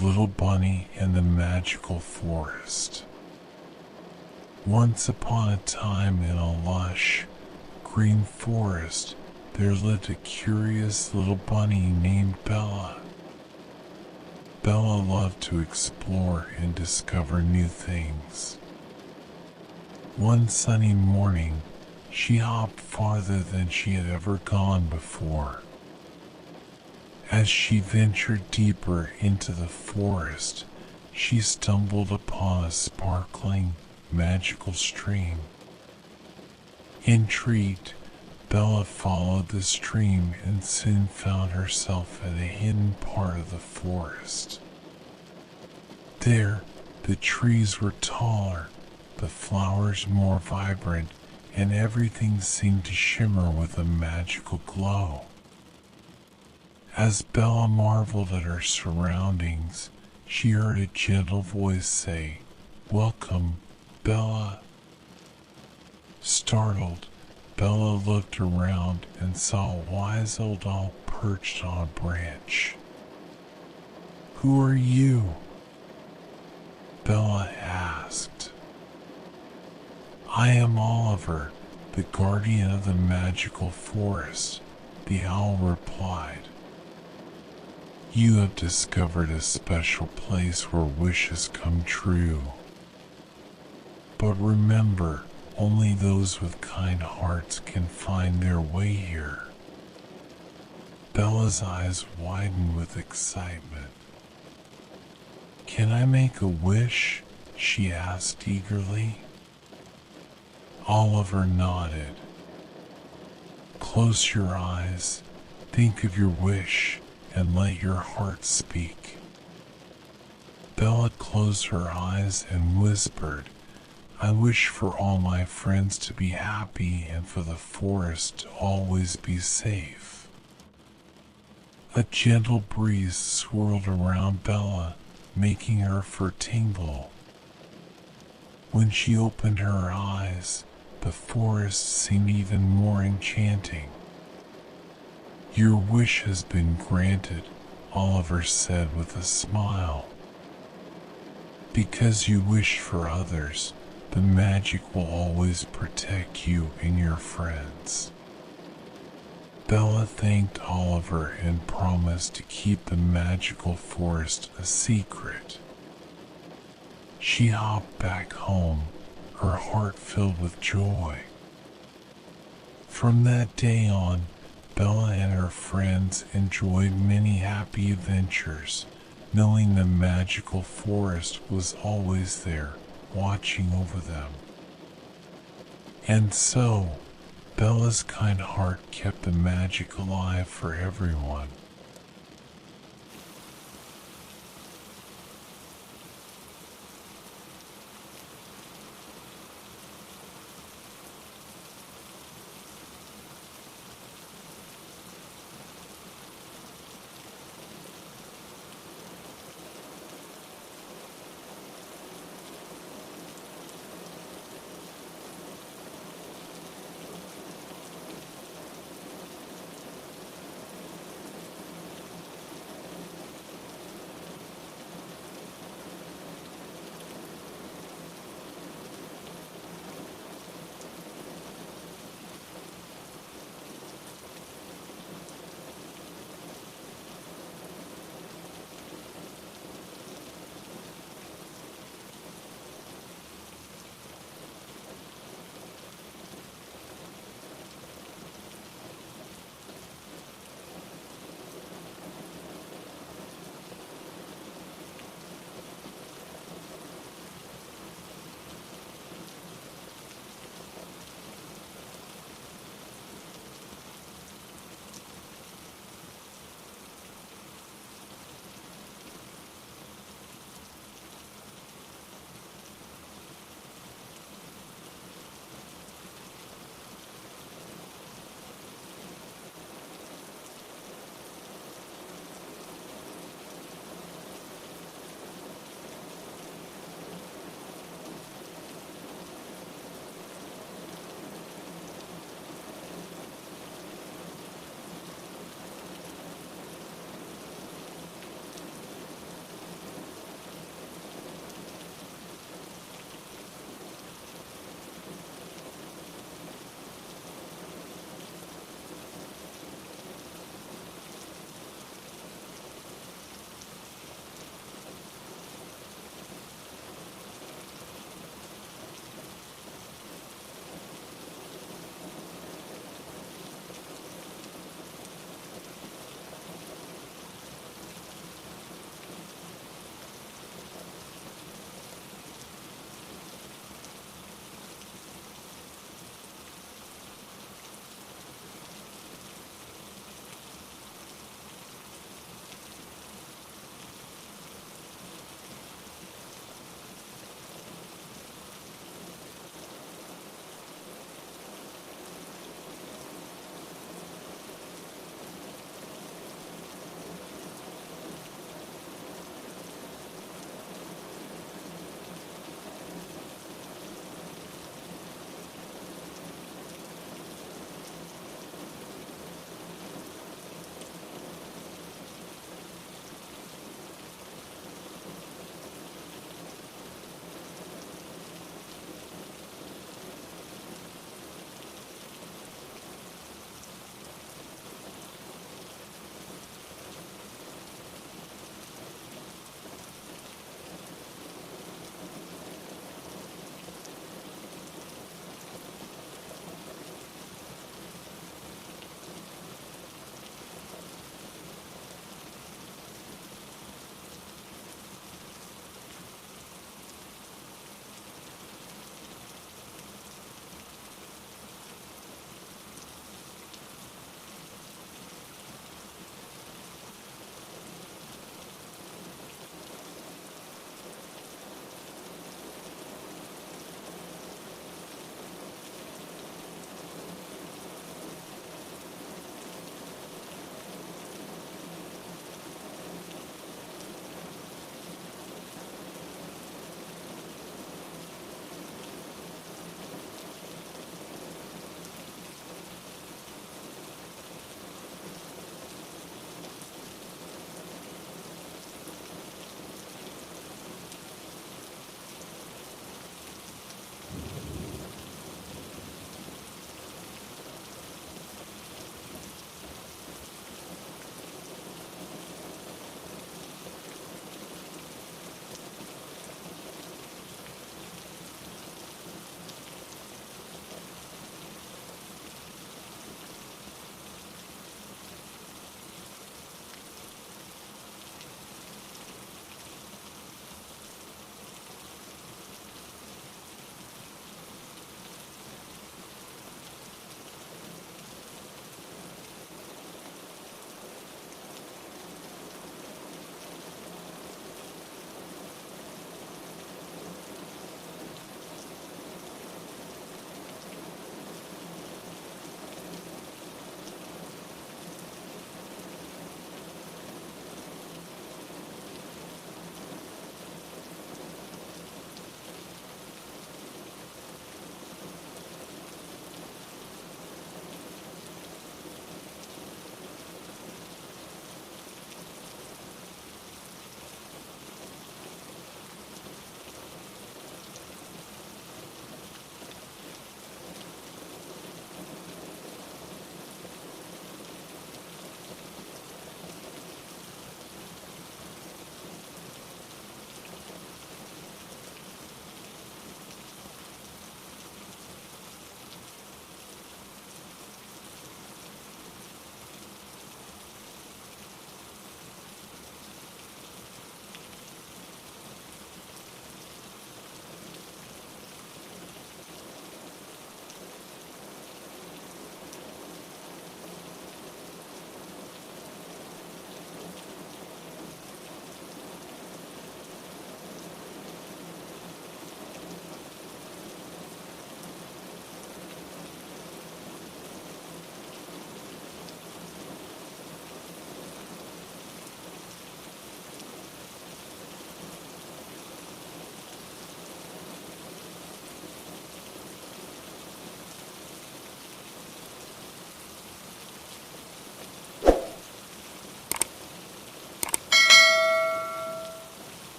Little Bunny and the Magical Forest. Once upon a time in a lush, green forest, there lived a curious little bunny named Bella. Bella loved to explore and discover new things. One sunny morning, she hopped farther than she had ever gone before. As she ventured deeper into the forest, she stumbled upon a sparkling, magical stream. Intrigued, Bella followed the stream and soon found herself in a hidden part of the forest. There, the trees were taller, the flowers more vibrant, and everything seemed to shimmer with a magical glow. As Bella marveled at her surroundings, she heard a gentle voice say, "Welcome, Bella." Startled, Bella looked around and saw a wise old owl perched on a branch. "Who are you?" Bella asked. "I am Oliver, the guardian of the magical forest," the owl replied. "You have discovered a special place where wishes come true. But remember, only those with kind hearts can find their way here." Bella's eyes widened with excitement. "Can I make a wish?" she asked eagerly. Oliver nodded. "Close your eyes, think of your wish, and let your heart speak." Bella closed her eyes and whispered, "I wish for all my friends to be happy and for the forest to always be safe." A gentle breeze swirled around Bella, making her fur tingle. When she opened her eyes, the forest seemed even more enchanting. "Your wish has been granted," Oliver said with a smile. "Because you wished for others, the magic will always protect you and your friends." Bella thanked Oliver and promised to keep the magical forest a secret. She hopped back home, her heart filled with joy. From that day on, Bella and her friends enjoyed many happy adventures, knowing the magical forest was always there, watching over them. And so, Bella's kind heart kept the magic alive for everyone.